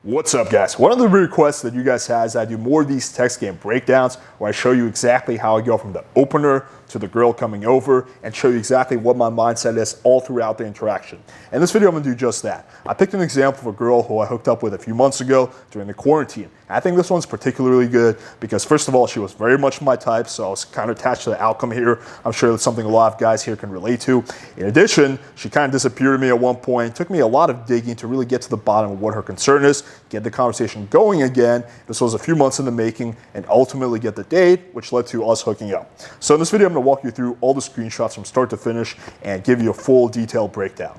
What's up, guys? One of the requests that you guys had is I do more of these text game breakdowns where I show you exactly how I go from the opener to the girl coming over and show you exactly what my mindset is all throughout the interaction. In this video, I'm gonna do just that. I picked an example of a girl who I hooked up with a few months ago during the quarantine. And I think this one's particularly good because first of all, she was very much my type, so I was kind of attached to the outcome here. I'm sure that's something a lot of guys here can relate to. In addition, she kind of disappeared on me at one point. It took me a lot of digging to really get to the bottom of what her concern is, get the conversation going again. This was a few months in the making, and ultimately get the date, which led to us hooking up. So in this video, I'm gonna walk you through all the screenshots from start to finish and give you a full detailed breakdown.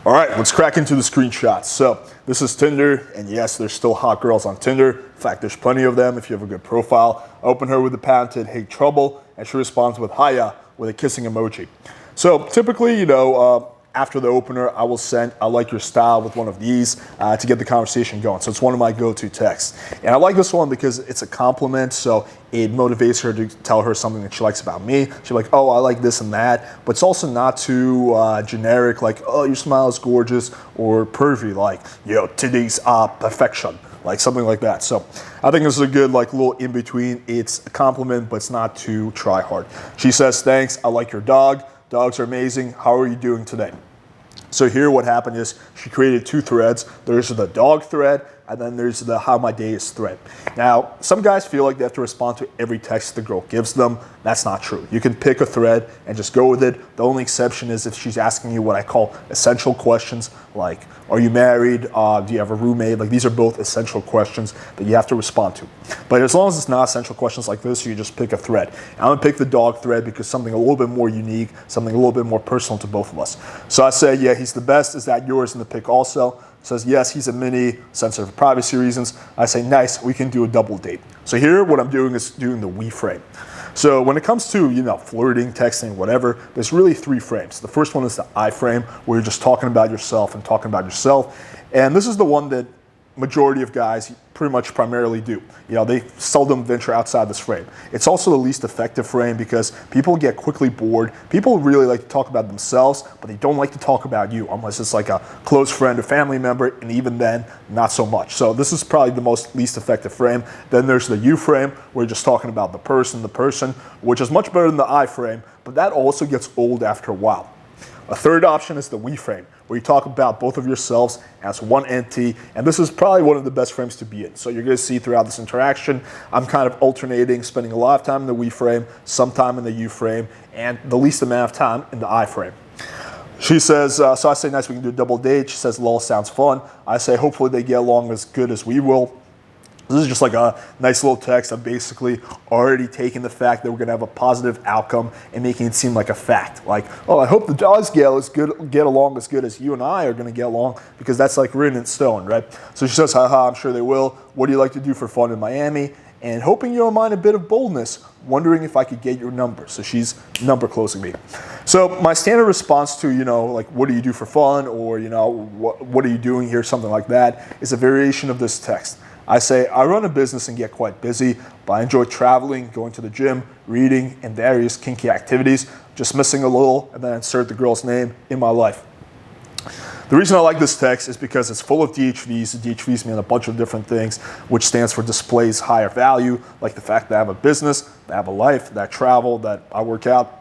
All right, let's crack into the screenshots. So this is Tinder, and yes, there's still hot girls on Tinder. In fact, there's plenty of them if you have a good profile. I open her with the patented "Hey trouble," and she responds with "Hiya" with a kissing emoji. So typically, after the opener, I will send "I like your style" with one of these to get the conversation going. So it's one of my go-to texts. And I like this one because it's a compliment, so it motivates her to tell her something that she likes about me. She's like, oh, I like this and that. But it's also not too generic, like, oh, your smile is gorgeous, or pervy, like, yo, today's perfection. Like something like that. So I think this is a good little in between. It's a compliment, but it's not too try hard. She says, thanks, I like your dog. Dogs are amazing. How are you doing today? So here what happened is she created two threads. There's the dog thread, and then there's the how my day is thread. Now, some guys feel like they have to respond to every text the girl gives them. That's not true. You can pick a thread and just go with it. The only exception is if she's asking you what I call essential questions, like, are you married? Do you have a roommate? Like, these are both essential questions that you have to respond to. But as long as it's not essential questions like this, you just pick a thread. And I'm gonna pick the dog thread because something a little bit more unique, something a little bit more personal to both of us. So I say, yeah, he's the best. Is that yours in the pick also? Says, yes, he's a mini, sensitive for privacy reasons. I say, nice, we can do a double date. So here, what I'm doing is doing the we frame. So when it comes to, flirting, texting, whatever, there's really three frames. The first one is the I frame, where you're just talking about yourself and talking about yourself. And this is the one that majority of guys pretty much primarily do. They seldom venture outside this frame. It's also the least effective frame because people get quickly bored. People really like to talk about themselves, but they don't like to talk about you unless it's like a close friend or family member, and even then, not so much. So this is probably the most least effective frame. Then there's the you frame, where you're just talking about the person, which is much better than the I frame, but that also gets old after a while. A third option is the we frame, where you talk about both of yourselves as one entity, and this is probably one of the best frames to be in. So you're gonna see throughout this interaction, I'm kind of alternating, spending a lot of time in the we frame, some time in the you frame, and the least amount of time in the I frame. She says, so I say, nice, we can do a double date. She says, lol, sounds fun. I say, hopefully they get along as good as we will. This is just like a nice little text. I'm basically already taking the fact that we're gonna have a positive outcome and making it seem like a fact. Like, oh, I hope the dogs get along as good as you and I are gonna get along, because that's like written in stone, right? So she says, haha, I'm sure they will. What do you like to do for fun in Miami? And hoping you don't mind a bit of boldness, wondering if I could get your number. So she's number closing me. So my standard response to, like, what do you do for fun? Or, what are you doing here? Something like that is a variation of this text. I say, I run a business and get quite busy, but I enjoy traveling, going to the gym, reading, and various kinky activities, just missing a little, and then insert the girl's name in my life. The reason I like this text is because it's full of DHVs. The DHVs mean a bunch of different things, which stands for displays higher value, like the fact that I have a business, that I have a life, that I travel, that I work out.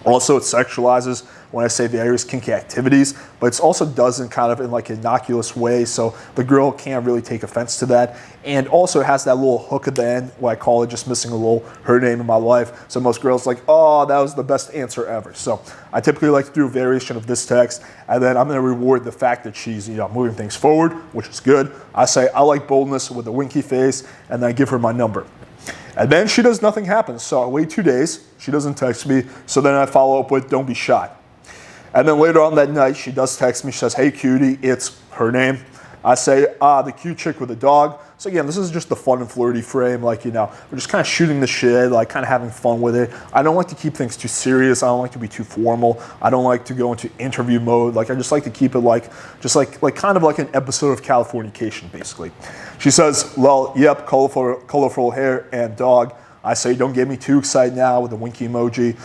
Also, it sexualizes when I say various kinky activities, but it also does in kind of in like an innocuous way, so the girl can't really take offense to that. And also it has that little hook at the end, what I call it just missing a little her name in my life. So most girls are like, oh, that was the best answer ever. So I typically like to do a variation of this text, and then I'm gonna reward the fact that she's moving things forward, which is good. I say, I like boldness with a winky face, and then I give her my number. And then she does nothing happens. So I wait 2 days, she doesn't text me, so then I follow up with, don't be shy. And then later on that night, she does text me, she says, hey cutie, it's her name. I say, the cute chick with the dog. So again, this is just the fun and flirty frame, like, we're just kind of shooting the shit, like kind of having fun with it. I don't like to keep things too serious. I don't like to be too formal. I don't like to go into interview mode. Like, I just like to keep it like kind of like an episode of Californication, basically. She says, well, yep, colorful hair and dog. I say, don't get me too excited now with the winky emoji.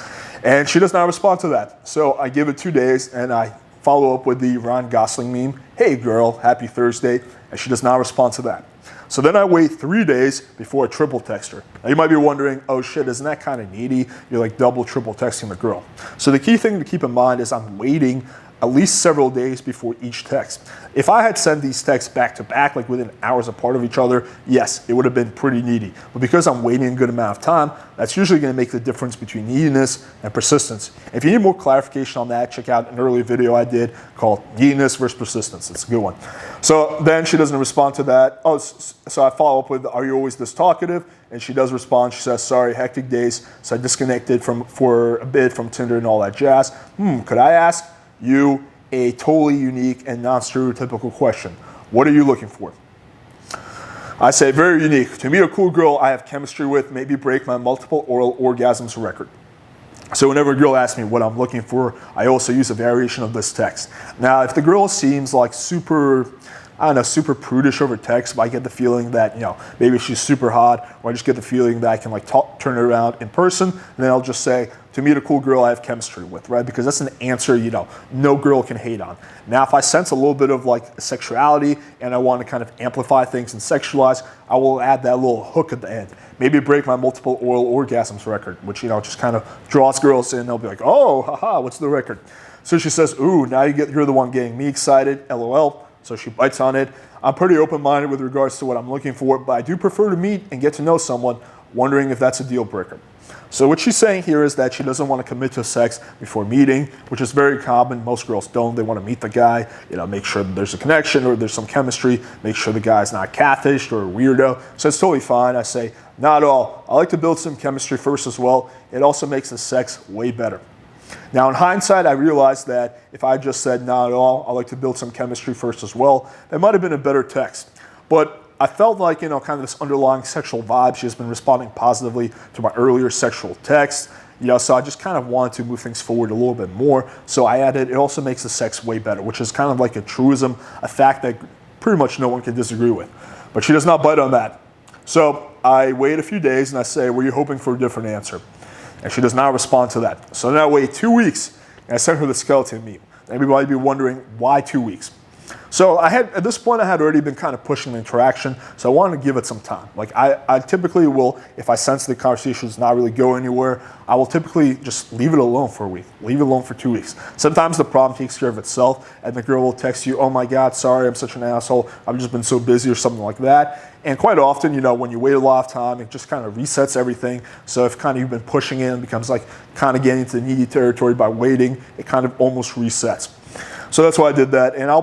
And she does not respond to that. So I give it 2 days and I follow up with the Ryan Gosling meme. Hey girl, happy Thursday. And she does not respond to that. So then I wait 3 days before I triple text her. Now you might be wondering, oh shit, isn't that kind of needy? You're like double, triple texting the girl. So the key thing to keep in mind is I'm waiting at least several days before each text. If I had sent these texts back to back, like within hours apart of each other, yes, it would have been pretty needy. But because I'm waiting a good amount of time, that's usually going to make the difference between neediness and persistence. If you need more clarification on that, check out an earlier video I did called Neediness versus Persistence. It's a good one. So then she doesn't respond to that. Oh, so I follow up with, are you always this talkative? And she does respond. She says, sorry, hectic days. So I disconnected for a bit from Tinder and all that jazz. Could I ask you a totally unique and non-stereotypical question? What are you looking for? I say, very unique. To meet a cool girl I have chemistry with, maybe break my multiple oral orgasms record. So whenever a girl asks me what I'm looking for, I also use a variation of this text. Now, if the girl seems like super prudish over text, but I get the feeling that, maybe she's super hot, or I just get the feeling that I can turn it around in person, and then I'll just say, to meet a cool girl I have chemistry with, right? Because that's an answer, no girl can hate on. Now, if I sense a little bit of sexuality and I want to kind of amplify things and sexualize, I will add that little hook at the end. Maybe break my multiple oral orgasms record, which, just kind of draws girls in. They'll be like, oh, haha, what's the record? So she says, ooh, now you're the one getting me excited, LOL. So she bites on it. I'm pretty open-minded with regards to what I'm looking for, but I do prefer to meet and get to know someone, wondering if that's a deal breaker. So what she's saying here is that she doesn't want to commit to sex before meeting, which is very common. Most girls don't. They want to meet the guy, make sure that there's a connection or there's some chemistry, make sure the guy's not catfished or a weirdo. So it's totally fine. I say, not at all. I like to build some chemistry first as well. It also makes the sex way better. Now, in hindsight, I realized that if I just said not at all, I like to build some chemistry first as well, that might have been a better text. But I felt like, kind of this underlying sexual vibe. She has been responding positively to my earlier sexual text. So I just kind of wanted to move things forward a little bit more. So I added, it also makes the sex way better, which is kind of like a truism, a fact that pretty much no one can disagree with. But she does not bite on that. So I wait a few days and I say, were you hoping for a different answer? And she does not respond to that. So then I wait 2 weeks and I sent her the skeleton meme. Everybody might be wondering, why 2 weeks? So at this point, I had already been kind of pushing the interaction, so I wanted to give it some time. I typically will, if I sense the conversation is not really going anywhere, I will typically just leave it alone for a week, leave it alone for 2 weeks. Sometimes the problem takes care of itself, and the girl will text you, oh my God, sorry, I'm such an asshole, I've just been so busy or something like that. And quite often, when you wait a lot of time, it just kind of resets everything. So if kind of you've been pushing in, it becomes like kind of getting into the needy territory by waiting, it kind of almost resets. So that's why I did that. And I'll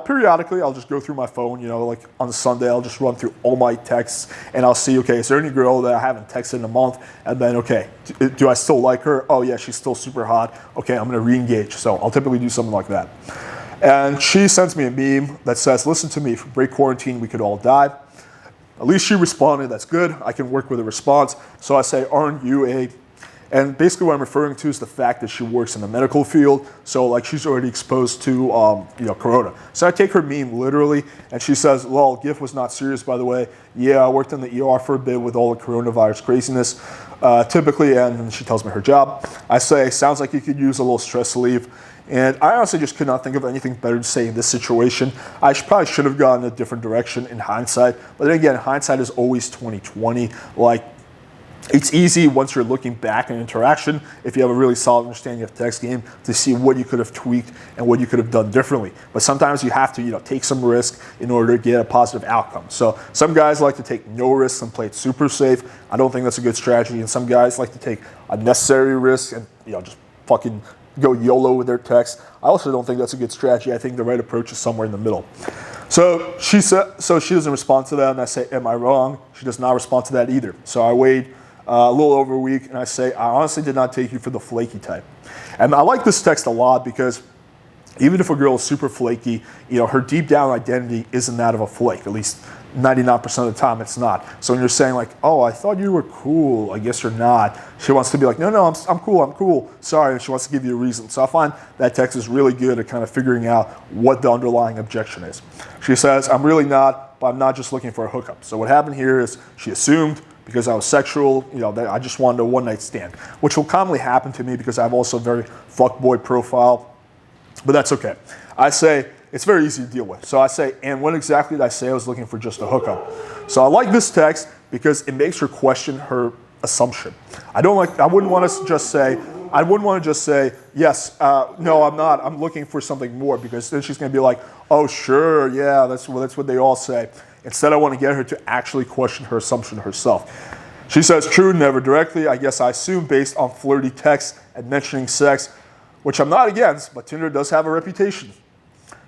just go through my phone, like on a Sunday, I'll just run through all my texts and I'll see, okay, is there any girl that I haven't texted in a month? And then, okay, do I still like her? Oh yeah, she's still super hot. Okay, I'm gonna re-engage. So I'll typically do something like that. And she sends me a meme that says, listen to me, if we break quarantine, we could all die. At least she responded, that's good. I can work with a response. So I say, aren't you a... And basically what I'm referring to is the fact that she works in the medical field. So she's already exposed to, corona. So I take her meme literally and she says, lol, GIF was not serious, by the way. Yeah, I worked in the ER for a bit with all the coronavirus craziness. Typically, and she tells me her job. I say, sounds like you could use a little stress relief. And I honestly just could not think of anything better to say in this situation. I probably should have gone a different direction in hindsight. But then again, hindsight is always 20/20. It's easy once you're looking back in interaction, if you have a really solid understanding of text game, to see what you could have tweaked and what you could have done differently. But sometimes you have to, take some risk in order to get a positive outcome. So some guys like to take no risks and play it super safe. I don't think that's a good strategy. And some guys like to take unnecessary risks and, just fucking go YOLO with their text. I also don't think that's a good strategy. I think the right approach is somewhere in the middle. So she doesn't respond to that, and I say, am I wrong? She does not respond to that either. So I wait a little over a week, and I say, I honestly did not take you for the flaky type. And I like this text a lot because even if a girl is super flaky, her deep down identity isn't that of a flake, at least 99% of the time it's not. So when you're saying oh, I thought you were cool, I guess you're not, she wants to be like, no, I'm cool, sorry, and she wants to give you a reason. So I find that text is really good at kind of figuring out what the underlying objection is. She says, I'm really not, but I'm not just looking for a hookup. So what happened here is she assumed, because I was sexual, that I just wanted a one-night stand, which will commonly happen to me because I have also a very fuckboy profile, but that's okay. I say, it's very easy to deal with. So I say, and when exactly did I say I was looking for just a hookup? So I like this text because it makes her question her assumption. I wouldn't want to just say, yes, no, I'm not. I'm looking for something more, because then she's going to be like, oh, sure, yeah, that's what they all say. Instead, I want to get her to actually question her assumption herself. She says, true, never directly. I guess I assume based on flirty texts and mentioning sex, which I'm not against, but Tinder does have a reputation.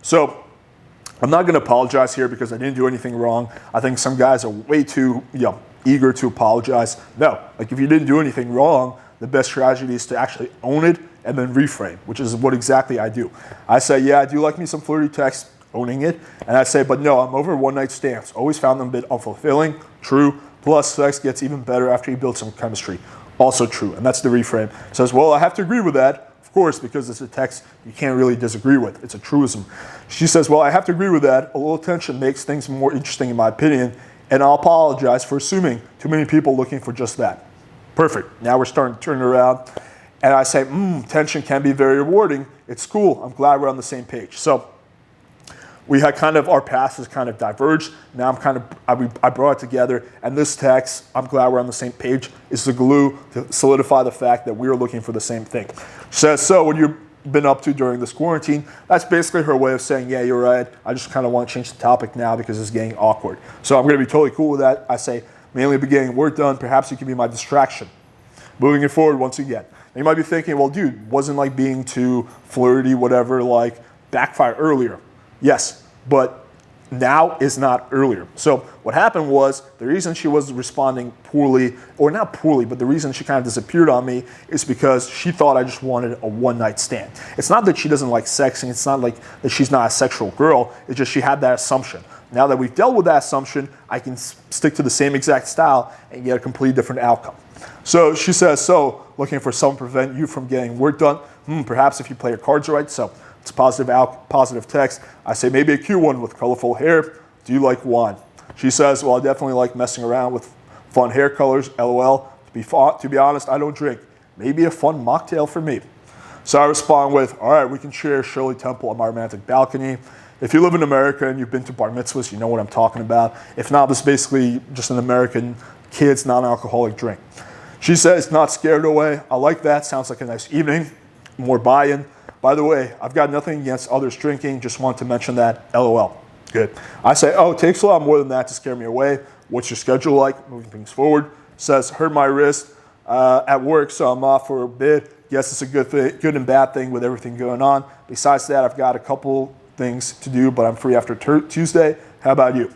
So I'm not going to apologize here because I didn't do anything wrong. I think some guys are way too eager to apologize. No, like if you didn't do anything wrong, the best strategy is to actually own it and then reframe, which is what exactly I do. I say, yeah, I do like me some flirty text, owning it. And I say, but no, I'm over one-night stands. Always found them a bit unfulfilling. True. Plus, sex gets even better after you build some chemistry. Also true. And that's the reframe. Says, well, I have to agree with that. Of course, because it's a text you can't really disagree with. It's a truism. She says, well, I have to agree with that. A little tension makes things more interesting in my opinion, and I'll apologize for assuming too many people looking for just that. Perfect. Now we're starting to turn it around. And I say, tension can be very rewarding. It's cool. I'm glad we're on the same page. So we had our paths has kind of diverged. Now I brought it together, and this text, I'm glad we're on the same page, is the glue to solidify the fact that we are looking for the same thing. She says, so what you've been up to during this quarantine? That's basically her way of saying, yeah, you're right. I just kind of want to change the topic now because it's getting awkward. So I'm going to be totally cool with that. I say, mainly be getting work done. Perhaps you can be my distraction. Moving it forward once again. And you might be thinking, well, dude, wasn't like being too flirty, whatever, like backfire earlier. Yes, but now is not earlier. So what happened was the reason she was responding poorly, or not poorly, but the reason she kind of disappeared on me is because she thought I just wanted a one-night stand. It's not that she doesn't like sexing. It's not like that she's not a sexual girl. It's just she had that assumption. Now that we've dealt with that assumption, I can stick to the same exact style and get a completely different outcome. So she says, so looking for someone to prevent you from getting work done. Perhaps if you play your cards right. So it's positive text. I say maybe a cute one with colorful hair. Do you like wine? She says, well, I definitely like messing around with fun hair colors. LOL. To be honest, I don't drink. Maybe a fun mocktail for me. So I respond with, all right, we can share Shirley Temple on my romantic balcony. If you live in America and you've been to bar mitzvahs, you know what I'm talking about. If not, this is basically just an American kid's non-alcoholic drink. She says, not scared away. I like that. Sounds like a nice evening. More buy-in. By the way, I've got nothing against others drinking. Just want to mention that. LOL. Good. I say, oh, it takes a lot more than that to scare me away. What's your schedule like? Moving things forward. Says, hurt my wrist at work, so I'm off for a bit. Guess it's a good and bad thing with everything going on. Besides that, I've got a couple things to do, but I'm free after Tuesday. How about you?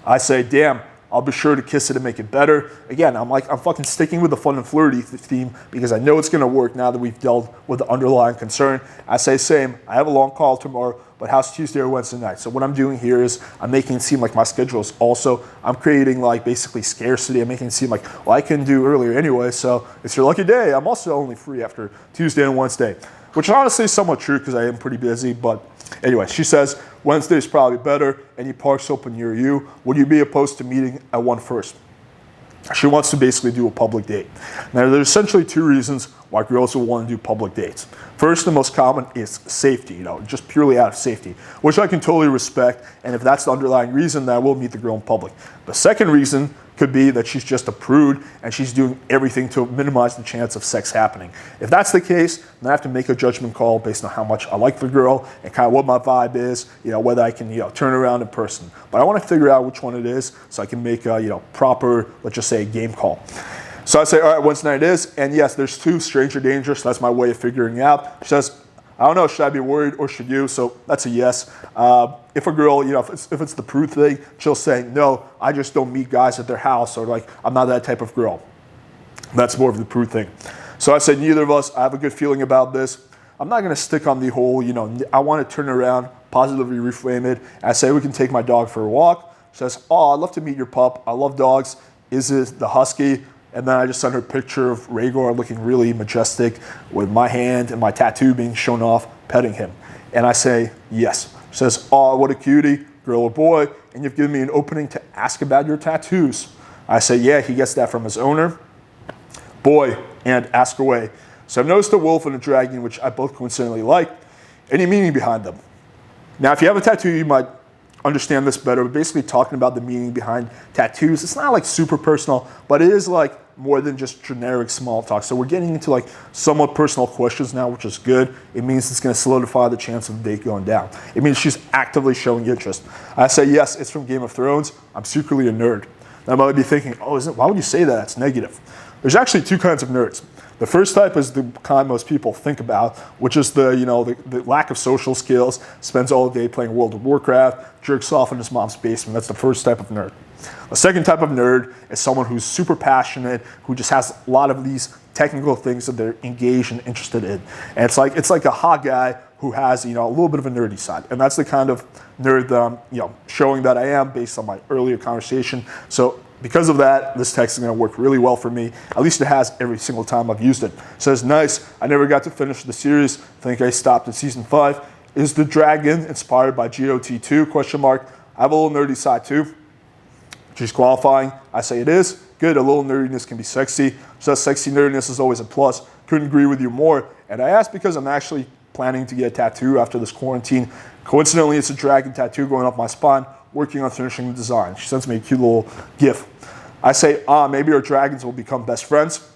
I say, damn, I'll be sure to kiss it and make it better. Again, I'm fucking sticking with the fun and flirty theme because I know it's gonna work now that we've dealt with the underlying concern. I say, same, I have a long call tomorrow, but how's Tuesday or Wednesday night? So what I'm doing here is I'm making it seem like my schedule is also, I'm creating like basically scarcity. I'm making it seem like, well, I can do earlier anyway, so it's your lucky day. I'm also only free after Tuesday and Wednesday, which honestly is somewhat true because I am pretty busy, but anyway, she says, Wednesday is probably better. Any parks open near you? Would you be opposed to meeting at one first? She wants to basically do a public date. Now, there's essentially two reasons why girls will want to do public dates. First, the most common is safety, just purely out of safety, which I can totally respect. And if that's the underlying reason, then I will meet the girl in public. The second reason could be that she's just a prude and she's doing everything to minimize the chance of sex happening. If that's the case, then I have to make a judgment call based on how much I like the girl and kind of what my vibe is, whether I can, turn around in person. But I want to figure out which one it is so I can make a, proper, let's just say, a game call. So I say, all right, Wednesday night it is, and yes, there's two, stranger danger, so that's my way of figuring it out. She says, I don't know, should I be worried or should you? So that's a yes. If a girl, if it's the prude thing, she'll say, no, I just don't meet guys at their house, or like, I'm not that type of girl. That's more of the prude thing. So I said, neither of us, I have a good feeling about this. I'm not going to stick on the whole, I want to turn it around, positively reframe it. I say, we can take my dog for a walk. She says, oh, I'd love to meet your pup. I love dogs. Is it the husky? And then I just sent her a picture of Rhaegar looking really majestic with my hand and my tattoo being shown off, petting him. And I say, yes. She says, oh, what a cutie, girl or boy. And you've given me an opening to ask about your tattoos. I say, yeah, he gets that from his owner. Boy, and ask away. So I've noticed a wolf and a dragon, which I both coincidentally like. Any meaning behind them? Now, if you have a tattoo, you might understand this better. We're basically talking about the meaning behind tattoos. It's not like super personal, but it is like more than just generic small talk. So we're getting into like somewhat personal questions now, which is good. It means it's going to solidify the chance of the date going down. It means she's actively showing interest. I say, yes, it's from Game of Thrones. I'm secretly a nerd. Now, I might be thinking, oh, why would you say that? It's negative. There's actually two kinds of nerds. The first type is the kind most people think about, which is the lack of social skills, spends all day playing World of Warcraft, jerks off in his mom's basement. That's the first type of nerd. The second type of nerd is someone who's super passionate, who just has a lot of these technical things that they're engaged and interested in. And it's like a hot guy who has a little bit of a nerdy side. And that's the kind of nerd that I'm showing that I am based on my earlier conversation. So because of that, this text is going to work really well for me. At least it has every single time I've used it. It says, nice, I never got to finish the series. I think I stopped at season 5. Is the dragon inspired by GOT2? Question mark. I have a little nerdy side too. She's qualifying. I say it is. Good, a little nerdiness can be sexy. So sexy nerdiness is always a plus. Couldn't agree with you more. And I asked because I'm actually planning to get a tattoo after this quarantine. Coincidentally, it's a dragon tattoo going up my spine, working on finishing the design. She sends me a cute little GIF. I say, maybe our dragons will become best friends.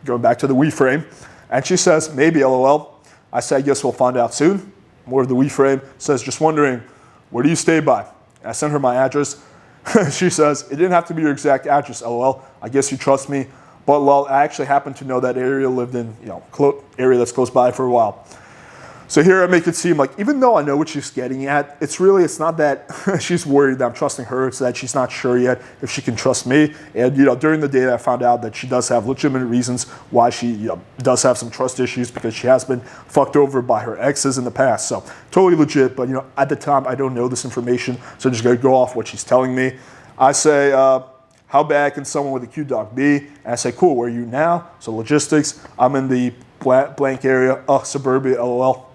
Going back to the we frame. And she says, maybe, LOL. I say, I guess we'll find out soon. More of the we frame. Says, just wondering, where do you stay by? I sent her my address. She says, it didn't have to be your exact address, LOL. I guess you trust me. But lol, I actually happen to know that area, lived in, area that's close by for a while. So here I make it seem like, even though I know what she's getting at, it's not that she's worried that I'm trusting her. It's that she's not sure yet if she can trust me. And during the date, I found out that she does have legitimate reasons why she does have some trust issues, because she has been fucked over by her exes in the past. So totally legit. But at the time, I don't know this information, so I'm just gonna go off what she's telling me. I say, how bad can someone with a cute dog be? And I say, cool. Where are you now? So logistics. I'm in the blank area. Suburbia. LOL.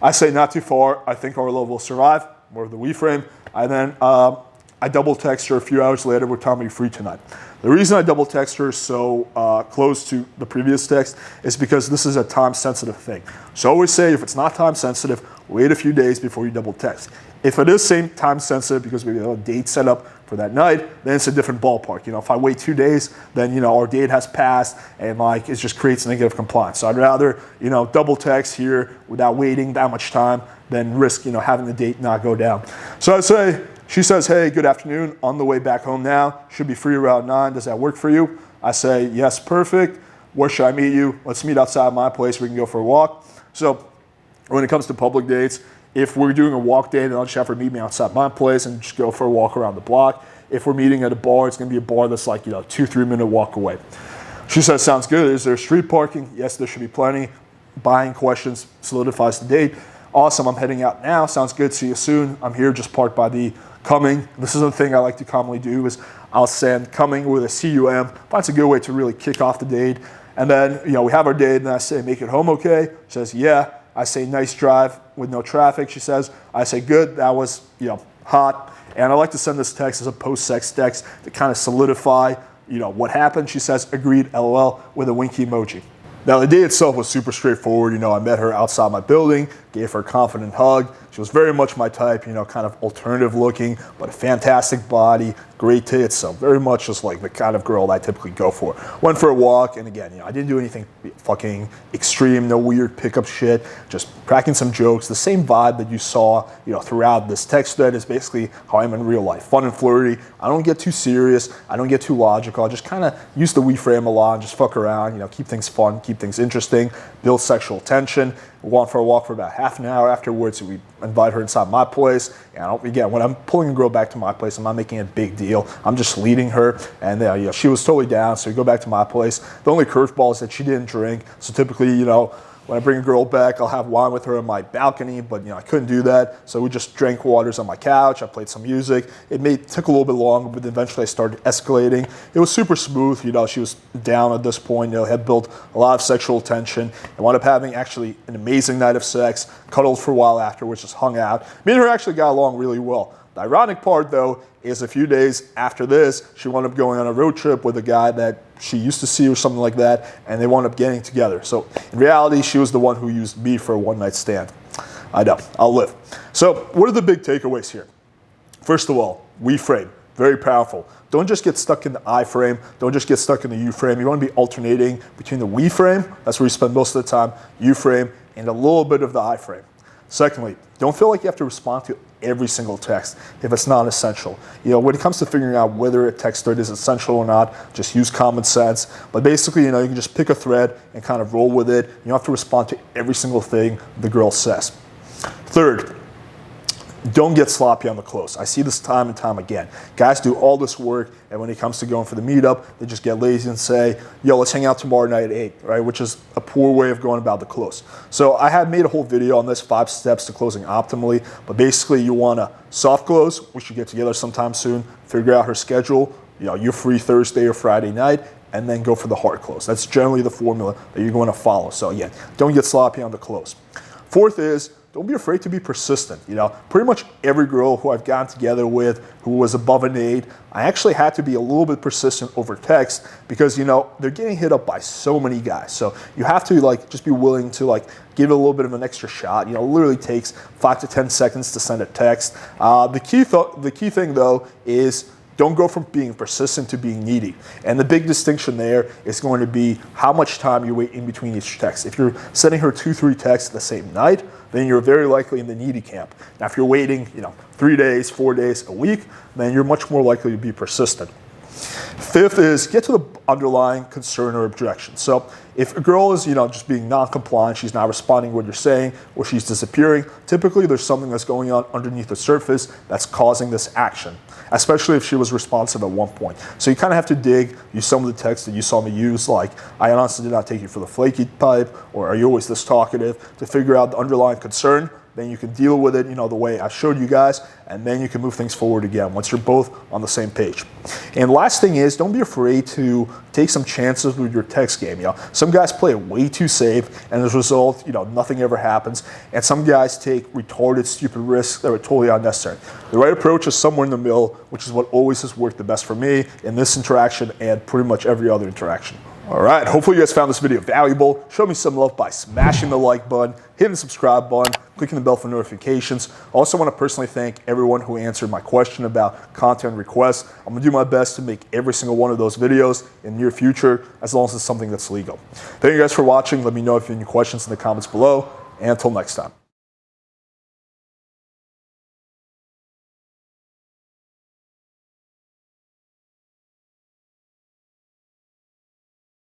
I say not too far. I think our love will survive. More of the we frame. And then I double text her a few hours later. What time are you free tonight? The reason I double text her so close to the previous text is because this is a time sensitive thing. So I always say, if it's not time sensitive, wait a few days before you double text. If it is same time sensitive because we have a date set up for that night, then it's a different ballpark. If I wait 2 days, then our date has passed, and it just creates negative compliance. So I'd rather double text here without waiting that much time than risk having the date not go down. So I say, she says, hey, good afternoon, on the way back home now, should be free around 9. Does that work for you? I say, yes, perfect. Where should I meet you? Let's meet outside my place. We can go for a walk. So when it comes to public dates, if we're doing a walk date, then I'll just have her meet me outside my place and just go for a walk around the block. If we're meeting at a bar, it's going to be a bar that's 2-3 minute walk away. She says, sounds good. Is there street parking? Yes, there should be plenty. Buying questions solidifies the date. Awesome, I'm heading out now. Sounds good. See you soon. I'm here, just parked by the coming. This is the thing I like to commonly do is I'll send coming with a CUM. That's a good way to really kick off the date. And then, we have our date, and I say, make it home okay? She says, yeah. I say, nice drive with no traffic, she says. I say, good, that was, hot. And I like to send this text as a post-sex text to kind of solidify, what happened. She says, agreed, LOL, with a winky emoji. Now, the day itself was super straightforward. I met her outside my building, gave her a confident hug. She was very much my type, kind of alternative looking, but a fantastic body, great tits. So very much just like the kind of girl that I typically go for. Went for a walk, and again, I didn't do anything fucking extreme, no weird pickup shit, just cracking some jokes. The same vibe that you saw, throughout this text thread is basically how I'm in real life. Fun and flirty. I don't get too serious. I don't get too logical. I just kind of use the we frame a lot and just fuck around, keep things fun, keep things interesting, build sexual tension. We went for a walk for about half an hour. Afterwards, we invite her inside my place. And again, when I'm pulling a girl back to my place, I'm not making a big deal. I'm just leading her. And she was totally down. So we go back to my place. The only curveball is that she didn't drink. So typically, when I bring a girl back, I'll have wine with her on my balcony, but I couldn't do that. So we just drank waters on my couch. I played some music. It took a little bit longer, but eventually I started escalating. It was super smooth. She was down at this point. Had built a lot of sexual tension. I wound up having actually an amazing night of sex. Cuddled for a while afterwards, just hung out. Me and her actually got along really well. The ironic part, though, is a few days after this, she wound up going on a road trip with a guy that she used to see or something like that, and they wound up getting together. So in reality, she was the one who used me for a one-night stand. I know, I'll live. So what are the big takeaways here? First of all, we frame, very powerful. Don't just get stuck in the I frame. Don't just get stuck in the you frame. You want to be alternating between the we frame, that's where you spend most of the time, you frame, and a little bit of the I frame. Secondly, don't feel like you have to respond to every single text if it's not essential. You know, when it comes to figuring out whether a text thread is essential or not, just use common sense. But basically, you know, you can just pick a thread and kind of roll with it. You don't have to respond to every single thing the girl says. Third, don't get sloppy on the close. I see this time and time again. Guys do all this work, and when it comes to going for the meetup, they just get lazy and say, yo, let's hang out tomorrow night at 8, right? Which is a poor way of going about the close. So I had made a whole video on this, 5 steps to closing optimally, but basically you want to soft close. We should get together sometime soon, figure out her schedule. You know, you're free Thursday or Friday night, and then go for the hard close. That's generally the formula that you're going to follow. So again, don't get sloppy on the close. Fourth is, don't be afraid to be persistent. You know, pretty much every girl who I've gotten together with who was above an 8, I actually had to be a little bit persistent over text because, you know, they're getting hit up by so many guys. So you have to like just be willing to like give it a little bit of an extra shot. You know, it literally takes 5 to 10 seconds to send a text. The key thing though is don't go from being persistent to being needy. And the big distinction there is going to be how much time you wait in between each text. If you're sending her 2-3 texts the same night, then you're very likely in the needy camp. Now, if you're waiting, 3 days, 4 days, a week, then you're much more likely to be persistent. Fifth is get to the underlying concern or objection. So if a girl is, just being non-compliant, she's not responding to what you're saying, or she's disappearing, typically there's something that's going on underneath the surface that's causing this action, especially if she was responsive at one point. So you kind of have to dig, use some of the text that you saw me use, like, I honestly did not take you for the flaky type, or are you always this talkative, to figure out the underlying concern. Then you can deal with it, the way I showed you guys, and then you can move things forward again once you're both on the same page. And last thing is, don't be afraid to take some chances with your text game. Some guys play it way too safe, and as a result, nothing ever happens. And some guys take retarded, stupid risks that are totally unnecessary. The right approach is somewhere in the middle, which is what always has worked the best for me in this interaction and pretty much every other interaction. All right, hopefully you guys found this video valuable. Show me some love by smashing the like button, hitting the subscribe button, clicking the bell for notifications. I also want to personally thank everyone who answered my question about content requests. I'm going to do my best to make every single one of those videos in the near future, as long as it's something that's legal. Thank you guys for watching. Let me know if you have any questions in the comments below, and until next time.